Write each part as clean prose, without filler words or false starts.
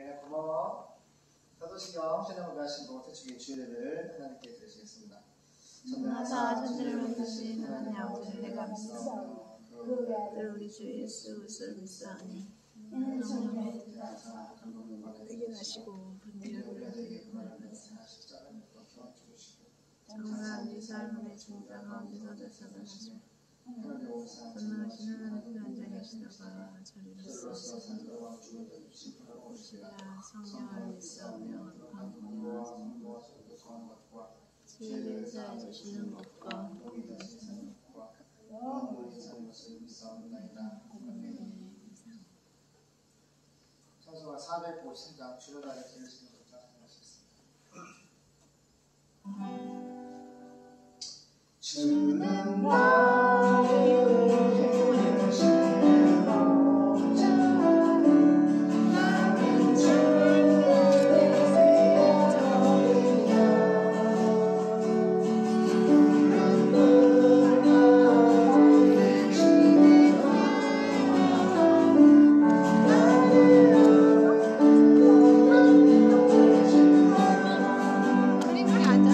네, 고마워. 사도신경 신앙을 배하신 복태축의 주례를 하나님께 드리시겠습니다. 전능하사 천지를 만드신 하나님 아버지를 내가 믿사오니 늘 우리 주 예수 그리스도를 믿사오니 이는 성령의 뜻하사 회개하시고 분별을 정말 네 삶의 중자 가운데서 되살아나시고 전능하신 하나님께 앉아 계시다가 저리로서 오시라. 성령을 믿사오며 강구하사 지혜를 자해 주시는 것과 찬송가 453장 주로다에 들으시는 것과 하시겠습니다. 주는 나의 구주시는 목자는 나는 주의 새벽이라 우리 가자.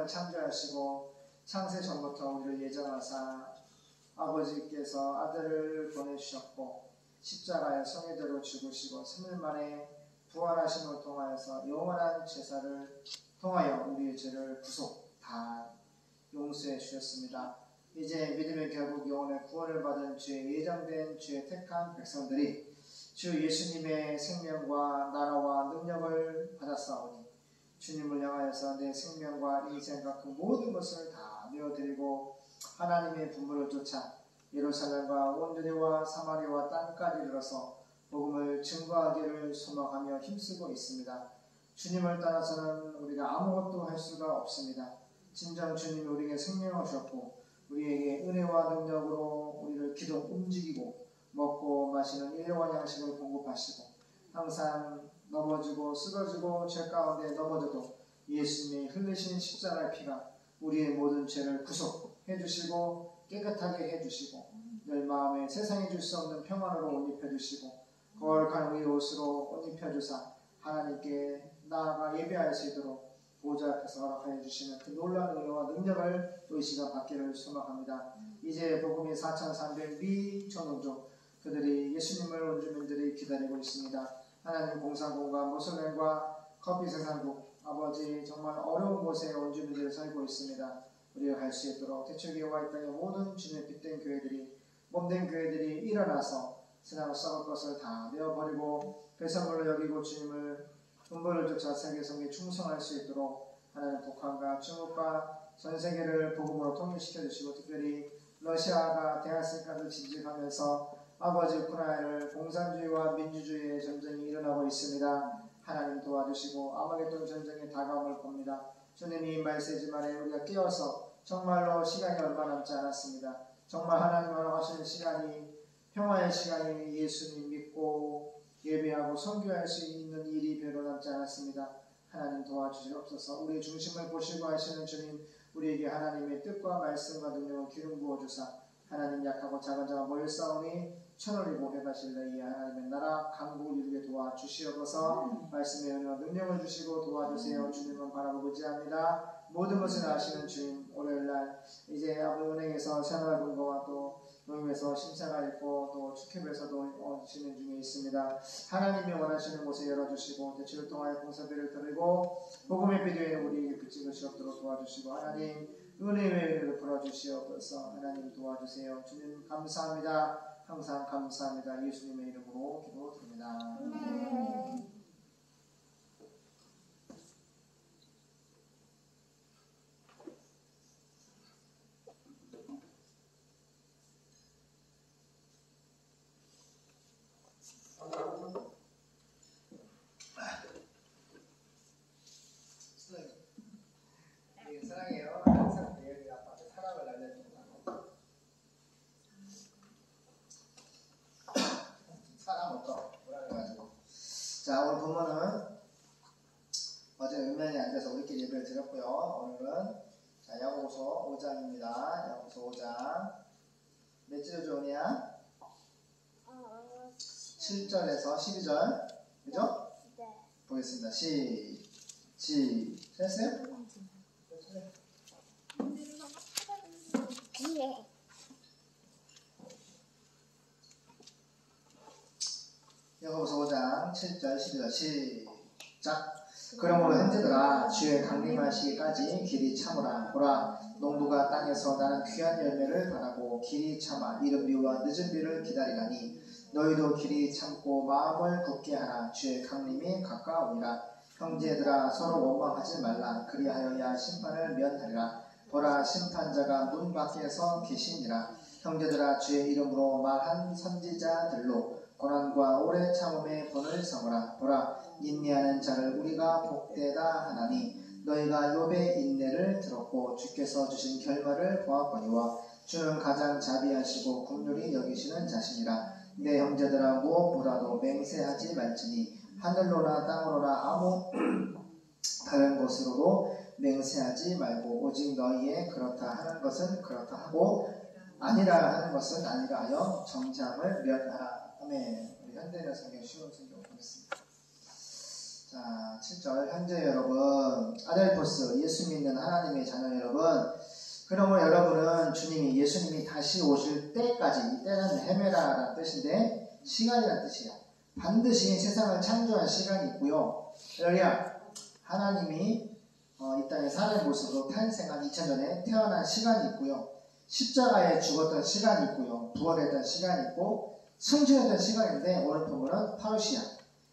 세상을 창조하시고 창세 전부터 우리를 예정하사 아버지께서 아들을 보내주셨고 십자가에 성의대로 죽으시고 3일 만에 부활하심을 통하여서 영원한 제사를 통하여 우리의 죄를 구속 다 용서해 주셨습니다. 이제 믿음의 결국 영혼의 구원을 받은 주의 예정된 주의 택한 백성들이 주 예수님의 생명과 나라와 능력을 받았사오니 주님을 향하여서 내 생명과 인생과 그 모든 것을 다 내어드리고 하나님의 분부를 쫓아 예루살렘과 온 유대와 사마리아와 땅까지 이르러서 복음을 증거하기를 소망하며 힘쓰고 있습니다. 주님을 따라서는 우리가 아무것도 할 수가 없습니다. 진정 주님이 우리에게 생명을 주셨고 우리에게 은혜와 능력으로 우리를 기동 움직이고 먹고 마시는 일용할 양식을 공급하시고 항상 넘어지고 쓰러지고 죄 가운데 넘어져도 예수님이 흘리신 십자가의 피가 우리의 모든 죄를 구속해 주시고 깨끗하게 해 주시고 늘 마음에 세상에 줄 수 없는 평안으로 옷 입혀 주시고 거룩한 의의 옷으로 옷 입혀 주사 하나님께 나아가 예배할 수 있도록 보좌 앞에서 허락하여 주시는 그 놀라운 은혜와 능력을 또 이 시간 받기를 소망합니다. 이제 복음이 4,300위 전원족 그들이 예수님을 온 주민들이 기다리고 있습니다. 하나님 공산공과 모슬렘과 커피 생산국 아버지 정말 어려운 곳에 온 주민들이 살고 있습니다. 우리가 갈 수 있도록 대초교회와 이 땅의 모든 주님의 빛된 교회들이 몸된 교회들이 일어나서 세상을 썩을 것을 다 내어버리고 배선물로 여기고 주님을 분부를 쫓아 세계 성에 충성할 수 있도록 하나님 북한과 중국과 전 세계를 복음으로 통일시켜 주시고 특별히 러시아가 대하스까지 진직하면서 아버지 우크라이나를 공산주의와 민주주의의 전쟁이 일어나고 있습니다. 하나님 도와주시고 아마겟돈 전쟁이 다가옴을 봅니다. 주님이 말세지만에 우리가 깨어서 정말로 시간이 얼마 남지 않았습니다. 정말 하나님 허락하시는 시간이 평화의 시간이 예수님 믿고 예배하고 선교할 수 있는 일이 별로 남지 않았습니다. 하나님 도와주시옵소서. 우리의 중심을 보시고 하시는 주님 우리에게 하나님의 뜻과 말씀과 능력을 기름 부어주사 하나님 약하고 작은 자가 모여 싸우니 천을이고 해가실래 이 하나님의 나라 강국을 이루게 도와주시옵소서. 말씀의 은혜와 능력을 주시고 도와주세요. 주님은 바라보고 의지합니다. 모든 것을 아시는 주님 월요일날 이제 아버지 은행에서 생활 근거와 또 노임에서 심사가 있고 또 축협에서도 진행 중에 있습니다. 하나님이 원하시는 곳에 열어주시고 대출을 통하여 공사비를 드리고 복음의 비디오에 우리에게 비치고 시옵도록 도와주시고 하나님 은혜의 은혜를 풀어주시옵소서. 하나님 도와주세요. 주님 감사합니다. 항상 감사합니다. 예수님의 이름으로 기도드립니다. 사랑해요. 항상 예은이 아빠한테 사랑을 알려준다. 사랑 어떠? 뭐라 그래가지고. 자, 오늘 본문은 어제 은면이 앉아서 우리끼리 예배를 드렸고요. 오늘은 자, 야고보서 5장입니다. 야고보서 5장 몇 절에 좋으냐? 7절에서 12절 그죠? 네. 보겠습니다. 됐어요? 야고보서 5장 7절 12절 시작. 그러므로 형제들아 주의 강림하시기까지 길이 참으라. 보라 농부가 땅에서 나는 귀한 열매를 바라고 길이 참아 이른 비와 늦은 비를 기다리라니 너희도 길이 참고 마음을 굳게 하라. 주의 강림이 가까우니라. 형제들아 서로 원망하지 말라. 그리하여야 심판을 면하리라. 보라 심판자가 문 밖에서 계시니라. 형제들아 주의 이름으로 말한 선지자들로 고난과 오래 참음의 본을 삼으라. 보라 인내하는 자를 우리가 복되다 하나니 너희가 욥의 인내를 들었고 주께서 주신 결말을 보았거니와 주는 가장 자비하시고 긍휼히 여기시는 자시니라. 내 형제들아 무엇보다도 맹세하지 말지니 하늘로나 땅으로나 아무 다른 곳으로도 맹세하지 말고 오직 너희의 그렇다 하는 것은 그렇다 하고 아니라 하는 것은 아니라 하여 정잠을 면하라. 아멘. 우리 현대인의 성경 쉬운 성경 보겠습니다. 자, 7절 현재 여러분 아델포스, 예수 믿는 하나님의 자녀 여러분, 그러면 여러분은 예수님이 다시 오실 때까지, 이 때는 헤메라라는 뜻인데 시간이라는 뜻이야. 반드시 세상을 창조한 시간이 있고요. 할렐루야. 하나님이 이 땅에 사는 모습으로 탄생한 2000년에 태어난 시간이 있고요. 십자가에 죽었던 시간이 있고요. 부활했던 시간이 있고 승천했던 시간인데 오늘 본문은 파루시아,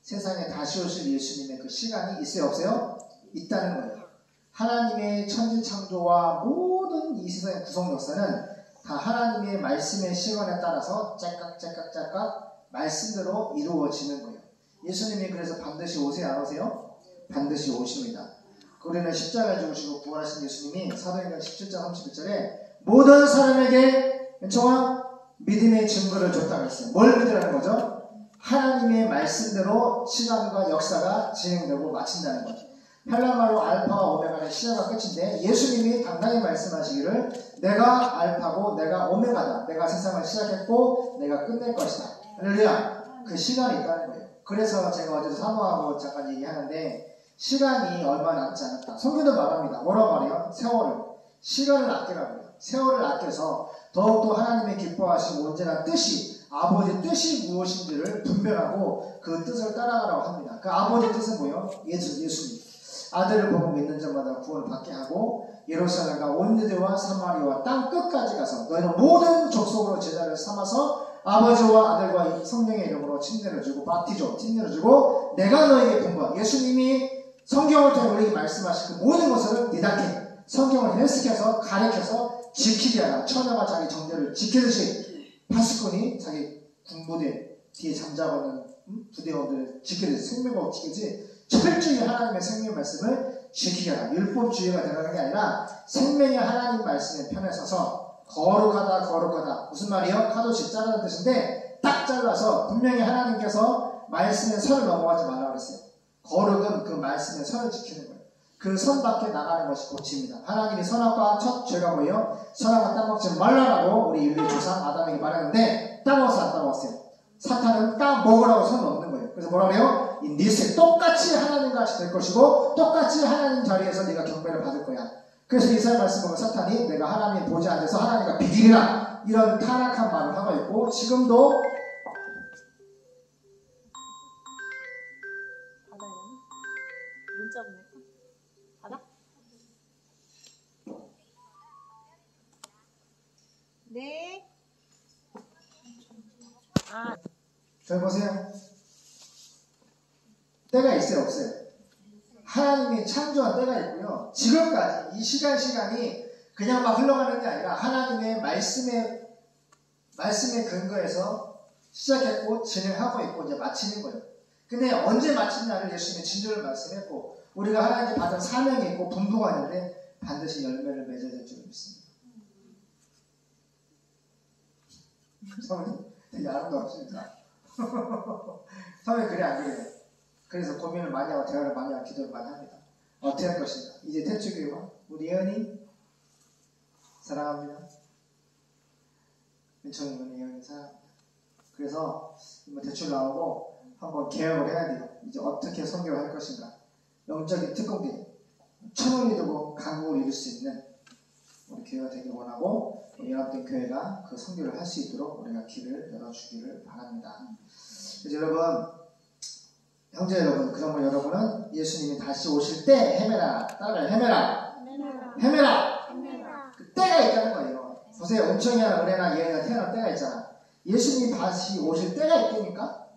세상에 다시 오실 예수님의 그 시간이 있어요 없어요? 있다는 거예요. 하나님의 천지창조와 모든 이 세상의 구성 역사는 다 하나님의 말씀의 시간에 따라서 짝깍 말씀대로 이루어지는 거예요. 예수님이 그래서 반드시 오세요 안 오세요? 반드시 오십니다. 우리는 십자가에 죽으시고 부활하신 예수님이 사도행전 17장 31절에 모든 사람에게 정확 믿음의 증거를 줬다고 했어요. 뭘 믿으라는 거죠? 하나님의 말씀대로 시간과 역사가 진행되고 마친다는 거죠. 헬라말로 알파와 오메가는 시작과 끝인데 예수님이 당당히 말씀하시기를 내가 알파고 내가 오메가다. 내가 세상을 시작했고 내가 끝낼 것이다. 할렐루야. 그 시간이 있다는 거예요. 그래서 제가 어제도 사모하고 잠깐 얘기하는데 시간이 얼마 남지 않았다. 성경도 말합니다. 뭐라고 말해요? 세월을. 시간을 아끼라고 해요. 세월을 아껴서 더욱더 하나님의 기뻐하시고 온전한 뜻이 아버지 뜻이 무엇인지를 분별하고 그 뜻을 따라가라고 합니다. 그 아버지 뜻은 뭐예요? 예수님. 아들을 보고 믿는 자마다 구원을 받게 하고 예루살렘과 온 유대와 사마리아와 땅 끝까지 가서 너희는 모든 족속으로 제자를 삼아서 아버지와 아들과 성령의 이름으로 침례를 주고 바티조 침례를 주고 내가 너에게 분부한 예수님이 성경을 통해 우리에게 말씀하신 그 모든 것을 니닫게 성경을 해석해서 가르쳐서 지키게 하라. 처녀가 자기 정죄를 지키듯이 파수꾼이 자기 군부대 뒤에 잠자고 있는 부대원들을 지키듯이 생명을 지키듯이 철저히 하나님의 생명 말씀을 지키게 하라. 율법주의가 되는 게 아니라 생명의 하나님 말씀에 편에 서서 거룩하다. 무슨 말이요? 카도시 자르는 뜻인데 딱 잘라서 분명히 하나님께서 말씀의 선을 넘어가지 말라고 그랬어요. 거룩은 그 말씀의 선을 지키는 거예요. 그 선 밖에 나가는 것이 고칩니다. 하나님이 선악과 첫 죄가 뭐예요? 선악과 따먹지 말라라고 우리 인류의 조상 아담에게 말했는데 따먹어서 안 따먹었어요. 사탄은 따먹으라고 선 넘는 거예요. 그래서 뭐라 그래요? 네 똑같이 하나님같이 될 것이고 똑같이 하나님 자리에서 네가 경배를 받을 거야. 그래서 이사야 말씀 보면 사탄이 내가 하나님 보좌 앉아서 하나님과 비기리라 이런 타락한 말을 하고 있고 지금도 받아야 되나? 문자 보낼까? 받아? 네. 잘 보세요. 때가 있어요 없어요? 하나님이 창조한 때가 있고요. 지금까지 이 시간이 그냥 막 흘러가는 게 아니라 하나님의 말씀에 근거해서 시작했고 진행하고 있고 이제 마치는 거예요. 근데 언제 마치냐를 예수님이 진조를 말씀했고 우리가 하나님께 받은 사명이 있고 분부가 있는데 반드시 열매를 맺어야 될 줄 믿습니다. 성님 되게 아름다우십니까? 성님 그래 안 그래요? 그래서 고민을 많이 하고 대화를 많이 하고 기도를 많이 합니다. 어떻게 할 것인가? 이제 태초교회와 우리 예언이 사랑합니다. 민청이는 예언이 사랑합니다. 그래서 대출 나오고 한번 개혁을 해야 돼요. 이제 어떻게 선교를 할 것인가? 영적인 특공대 1000원이 되고 강국을 이룰 수 있는 우리 교회가 되길 원하고 연합된 교회가 그 선교를 할 수 있도록 우리가 길을 열어주기를 바랍니다. 그래서 여러분 형제 여러분, 그러면 여러분은 예수님이 다시 오실 때 헤매라. 따라가요. 헤매라. 그 때가 있다는 거예요. 보세요. 은총이나 은혜나 예언이나 태어날 때가 있잖아. 예수님이 다시 오실 때가 있다니까?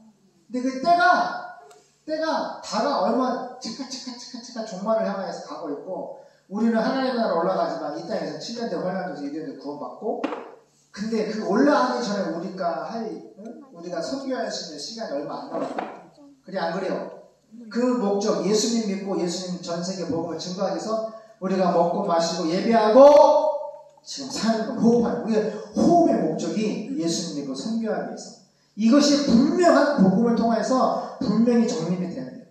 근데 그 때가 다가 얼마 차카 종말을 향해서 가고 있고 우리는 하나님의 나라 올라가지만 이 땅에서 7년대 환란에서 1년대 구원받고 근데 그 올라가기 전에 우리가 선교할 수 있는 시간이 얼마 안 남았어요. 그래 안 그래요? 그 목적 예수님 믿고 예수님 전세계 복음을 증거하기 위해서 우리가 먹고 마시고 예배하고 지금 사는 거 호흡하는 우리의 호흡의 목적이 예수님 믿고 선교하기 위해서 이것이 분명한 복음을 통해서 분명히 정립이 돼야 돼요.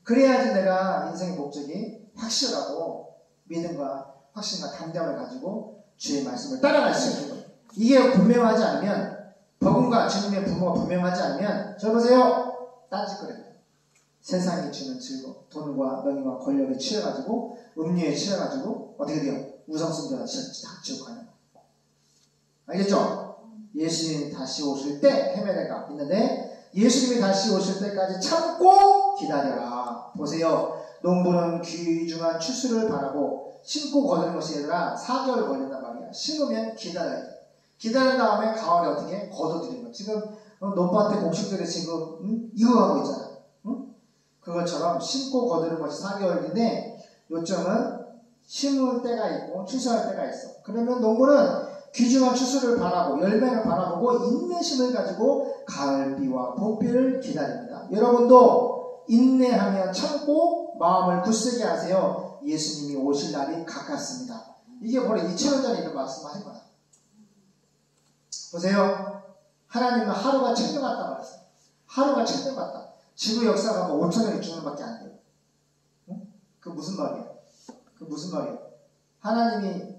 그래야지 내가 인생의 목적이 확실하고 믿음과 확신과 담대함을 가지고 주의 말씀을 따라갈 수 있는 거예요. 이게 분명하지 않으면 복음과 주님의 부모가 분명하지 않으면 저 보세요. 딴짓거려요. 세상이 주는 즐거움, 돈과 명예와 권력에 취해가지고 음료에 취해가지고 어떻게 돼요? 우상숭배가 다 지옥 가는 거예요. 알겠죠? 예수님이 다시 오실 때 헤매내가 있는데 예수님이 다시 오실 때까지 참고 기다려라. 보세요. 농부는 귀중한 추수를 바라고 심고 거두는 것이 아니라 4개월 걸린단 말이야. 심으면 기다려야 돼. 기다린 다음에 가을에 어떻게 거둬들이는 거. 지금 논밭에 곡식들이 지금 이거 하고 있잖아. 그것처럼 심고 거두는 것이 4개월인데 요점은 심을 때가 있고 추수할 때가 있어. 그러면 농부는 귀중한 추수를 바라고 열매를 바라보고 인내심을 가지고 가을비와 봄비를 기다립니다. 여러분도 인내하며 참고 마음을 굳세게 하세요. 예수님이 오실 날이 가깝습니다. 이게 바로 2000년 전에 이런 말씀을 한 거야. 보세요. 하나님은 하루가 천년 같다 말했어요. 하루가 천년 같다. 지구 역사가 뭐 5천년 6천년밖에 안 돼요. 응? 그 무슨 말이에요? 그 무슨 말이에요? 하나님이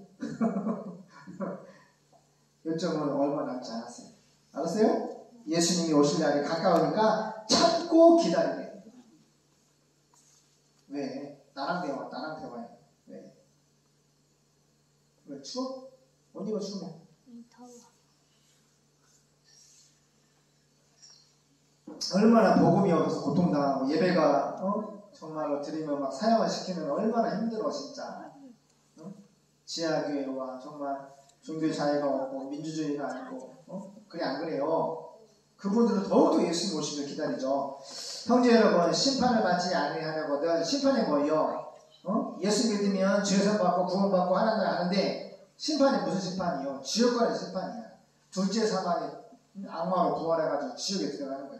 요점은 얼마 남지 않았어요. 알았어요? 예수님이 오실 날이 가까우니까 참고 기다리래. 왜? 나랑 대화해. 왜? 왜? 추워? 옷 입어 추우면? 더워. 얼마나 복음이 없어서 고통당하고 예배가 정말로 드리면 막 사역을 시키면 얼마나 힘들어 진짜. 지하교회와 정말 종교 자유가 없고 민주주의가 아니고 그래 안 그래요? 그분들은 더욱더 예수님 오시길 기다리죠. 형제 여러분, 심판을 받지 아니하려거든. 심판이 뭐예요? 예수 믿으면 죄선 받고 구원받고 하나님을 아는데 심판이 무슨 심판이요? 지옥 가는 심판이야. 둘째 사망이 악마로 부활해가지고 지옥에 들어가는 거예요.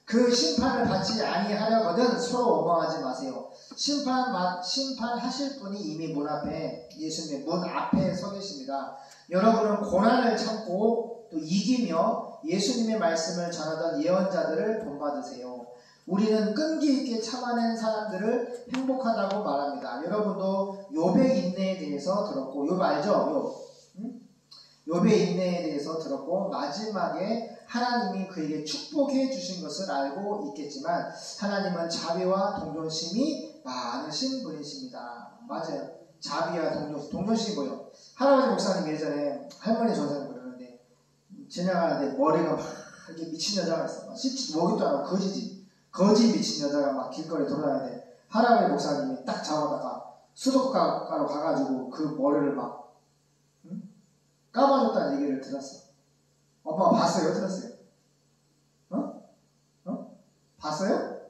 그 심판을 받지 아니하려거든 서로 원망하지 마세요. 심판하실 분이 이미 문 앞에, 예수님의 문 앞에 서 계십니다. 여러분은 고난을 참고 또 이기며 예수님의 말씀을 전하던 예언자들을 본받으세요. 우리는 끈기 있게 참아낸 사람들을 행복하다고 말합니다. 여러분도 욥의 인내에 대해서 들었고, 욥 알죠? 욥의 인내에 대해서 들었고 마지막에 하나님이 그에게 축복해 주신 것을 알고 있겠지만 하나님은 자비와 동정심이 많으신 분이십니다. 맞아요. 자비와 동정심이 뭐예요? 할아버지 목사님 예전에 할머니 전사님 그러는데 지나가는데 머리가 막 이렇게 미친 여자가 있어. 씹지도 먹이도 안 하고 거지 미친 여자가 막 길거리에 돌아다니는데 할아버지 목사님이 딱 잡아다가 수도가로 가가지고 그 머리를 막 까봐줬다는 얘기를 들었어. 오빠 봤어요? 들었어요? 봤어요?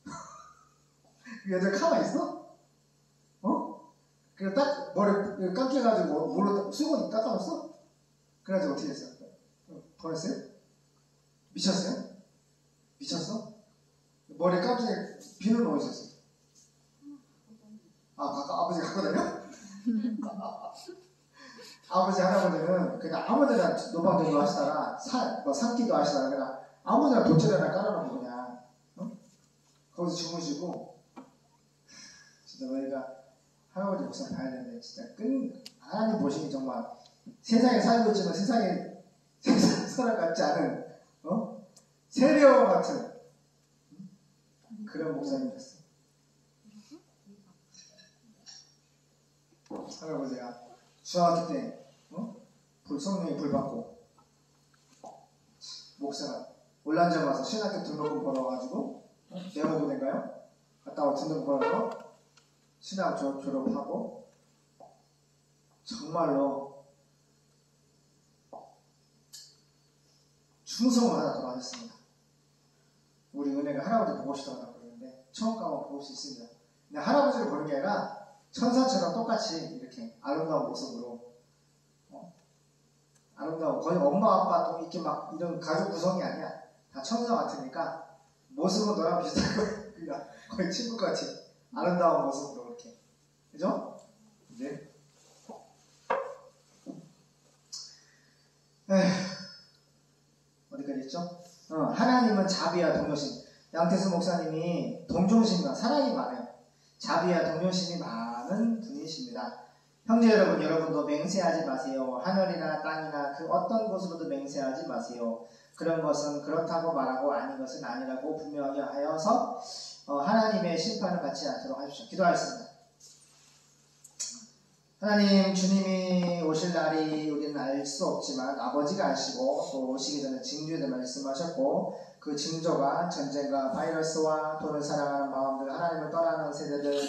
그 여자 가만히 있어? 그래 딱 머리 깎여가지고 물로 수건이 닦아줬어? 그래가지고 어떻게 했어요? 보냈어요? 미쳤어요? 미쳤어? 머리 깜짝이야 비누는 어디 있었어? 아버지 갖고 다녀? 아버지 할아버지는 그냥 아무데나 노방전도 하시다가 산기도 하시다가 그냥 아무데나 돗자리나 깔아놓고 그냥 거기서 주무시고 진짜 너희가 할아버지 목사 봐야 되는데 진짜 하나님 보시니 정말 세상에 살고 있지만 세상 사람 같지 않은 세례와 같은 그런 목사님이었어. 할아버지가 중학교 때 성령이 불 받고 목사가 올란전 와서 신학교 등록금 벌어가지고 내모부대인가요? 갔다 와 등록금 벌어서 신학 졸업하고 정말로 충성을 하다 돌아가셨습니다. 우리 은혜가 할아버지 보고 싶다고 그러는데 처음 가면 볼 수 있습니다. 근데 할아버지를 보는 게 아니라 천사처럼 똑같이 이렇게 아름다운 모습으로 아름다운 거의 엄마 아빠 이렇게 막 이런 가족 구성이 아니야. 다 천사 같으니까 모습은 너랑 비슷한 거야. 그러니까 거의 친구같이 아름다운 모습으로 이렇게 그죠? 네. 어디까지 했죠? 하나님은 자비와 동정심. 양태수 목사님이 동정심과 사랑이 많아요. 자비와 동정심이 많은 분이십니다. 형제 여러분, 여러분도 맹세하지 마세요. 하늘이나 땅이나 그 어떤 곳으로도 맹세하지 마세요. 그런 것은 그렇다고 말하고 아닌 것은 아니라고 분명하게 하여서 하나님의 심판을 받지 않도록 하십시오. 기도하겠습니다. 하나님, 주님이 오실 날이 우리는 알 수 없지만 아버지가 아시고 또 오시기 전에 징조에 말씀하셨고 그 징조가 전쟁과 바이러스와 돈을 사랑하는 마음들, 하나님을 떠나는 세대들,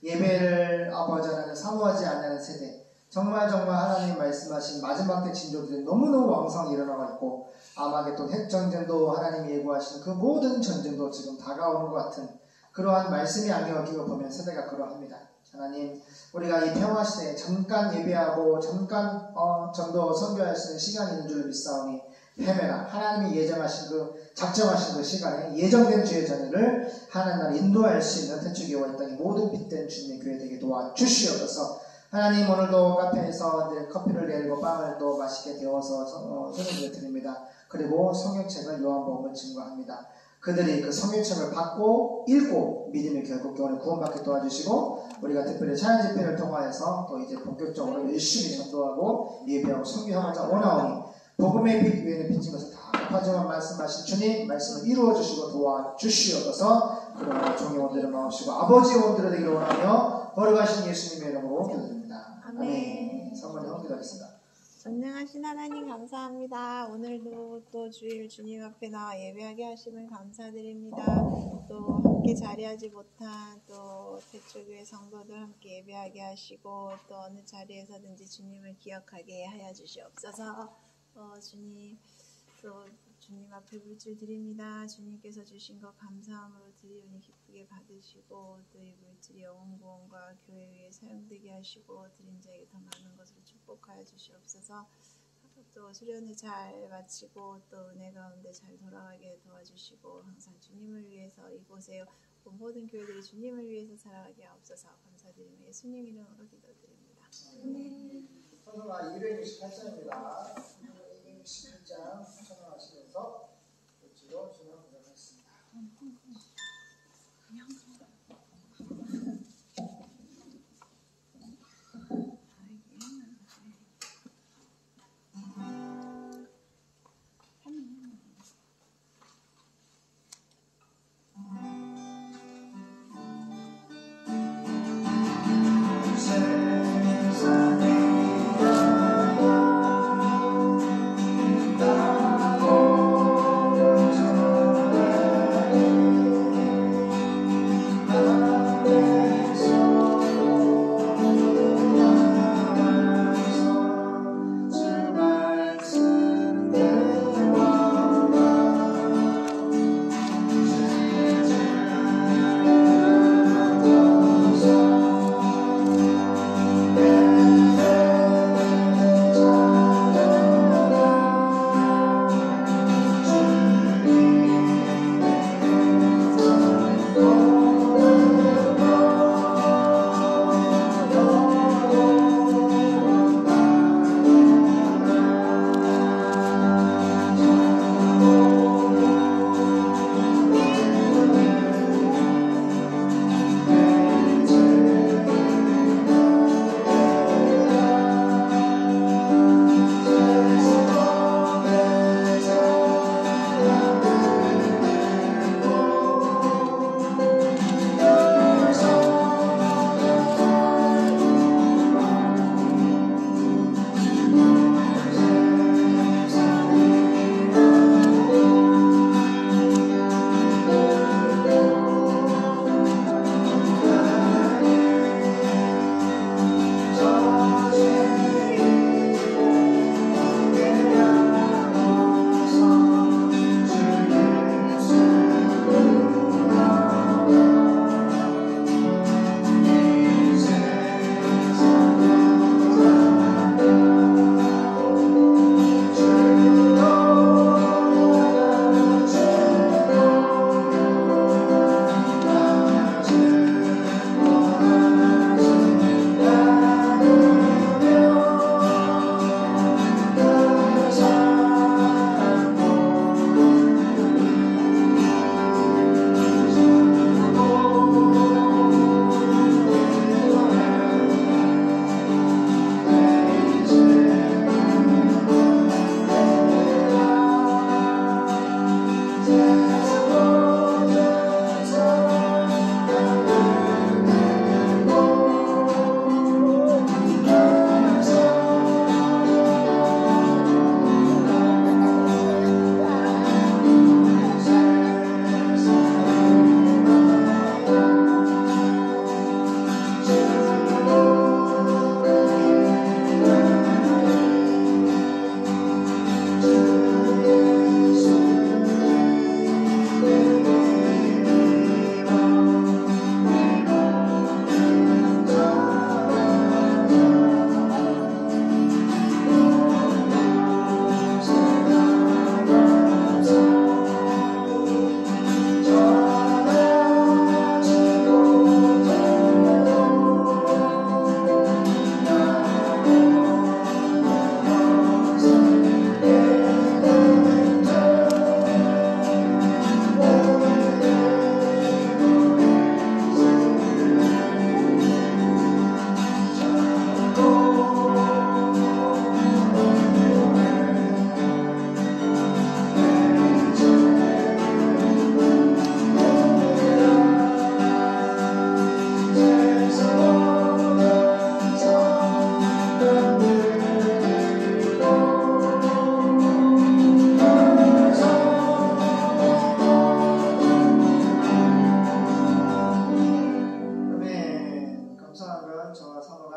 예배를 아버지 하나님 사모하지 않는 세대, 정말 하나님 말씀하신 마지막 때 징조들이 너무너무 왕성히 일어나고 있고 아마겟돈 핵전쟁도 하나님이 예고하신 그 모든 전쟁도 지금 다가오는 것 같은 그러한 말씀이 안경을 끼고 보면 세대가 그러합니다. 하나님, 우리가 이 평화시대에 잠깐 예배하고 잠깐 전도 선교할 수 있는 시간이 있는 줄 믿사오니 헤매나 하나님이 예정하신 작정하신 그 시간에 예정된 주의 자녀를 하나님 인도할 수 있는 태초교와 이 땅의 모든 빛된 주님의 교회 되게 도와주시옵소서. 하나님, 오늘도 카페에서 커피를 내리고 빵을 또 맛있게 데워서 손님들에 드립니다. 그리고 성경책을 요한복음을 증거합니다. 그들이 그 성경책을 받고 읽고 믿음의 결국 교훈을 구원받게 도와주시고 우리가 특별히 찬양 집회를 통하여서 또 이제 본격적으로 열심히 전도하고 예배하고 선교하고자 원하오니 복음의 빛 위에는 비친 것을 다 갚아주만 말씀하신 주님 말씀을 이루어주시고 도와주시옵소서. 그러므로 종의 원들을 마옵시고 아버지의 원들을 되기를 원하며 거룩하신 예수님의 이름으로 기도드립니다. 아멘. 성모님 기도하겠습니다. 전능하신 하나님 감사합니다. 오늘도 또 주일 주님 앞에 나와 예배하게 하심을 감사드립니다. 또 함께 자리하지 못한 또 태초교회 성도들 함께 예배하게 하시고 또 어느 자리에서든지 주님을 기억하게 하여 주시옵소서. 주님 또 주님 앞에 물질 드립니다. 주님께서 주신 것 감사함으로 드리오니 기쁘게 받으시고 또 이 물질이 영혼 구원과 교회 위에 사용되게 하시고 드린 자에게 더 많은 것을 축복하여 주시옵소서. 또 수련을 잘 마치고 또 은혜 가운데 잘 돌아가게 도와주시고 항상 주님을 위해서 이곳에 온 모든 교회들이 주님을 위해서 살아가게 하옵소서. 감사드리며 예수님 이름으로 기도드립니다. 성서가 268장입니다. 268장 청하시면서 교치로 진행하도록 하겠습니다.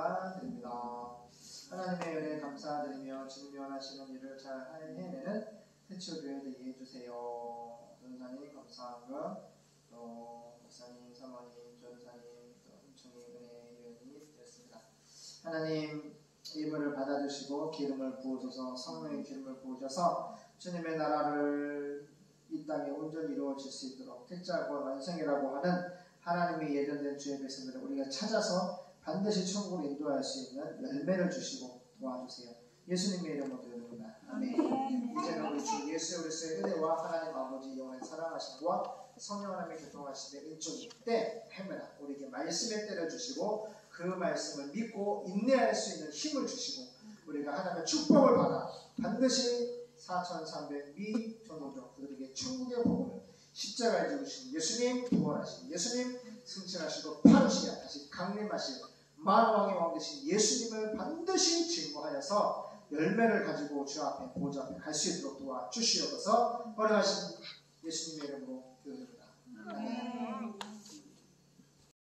감사드립니다. 하나님의 은혜 감사드리며 주님이 원하시는 일을 잘 해내는 태초교회 되게 해주세요. 전사님 감사합니다. 또 목사님, 사모님, 전사님, 또 은총이 은혜 위원이 되었습니다. 하나님 예물을 받아주시고 기름을 부어줘서 성령의 기름을 부으셔서 주님의 나라를 이 땅에 온전히 이루어질 수 있도록 택자고 완성이라고 하는 하나님의 예정된 주의 백성들을 우리가 찾아서 반드시 천국으로 인도할 수 있는 열매를 주시고 도와주세요. 예수님의 이름으로 기도드립니다. 아멘. 이제는 우리 주 예수 그리스도의 은혜와 하나님 아버지 영원한 사랑하심과 성령 하나님의 교통하심의 인적인 때 해매라 우리에게 말씀에 때려주시고 그 말씀을 믿고 인내할 수 있는 힘을 주시고 우리가 하나님의 축복을 받아 반드시 4,300미 전도적 그들에게 천국의 복음을 십자가에 죽으신 예수님, 부활하신 예수님, 승천하시고 파루시아 다시 강림하신 만왕의 왕 되신 예수님을 반드시 증거하여서 열매를 가지고 주 앞에 보좌 앞에 갈 수 있도록 도와주시옵소서. 허락하신 예수님의 이름으로 기도드립니다. 아멘.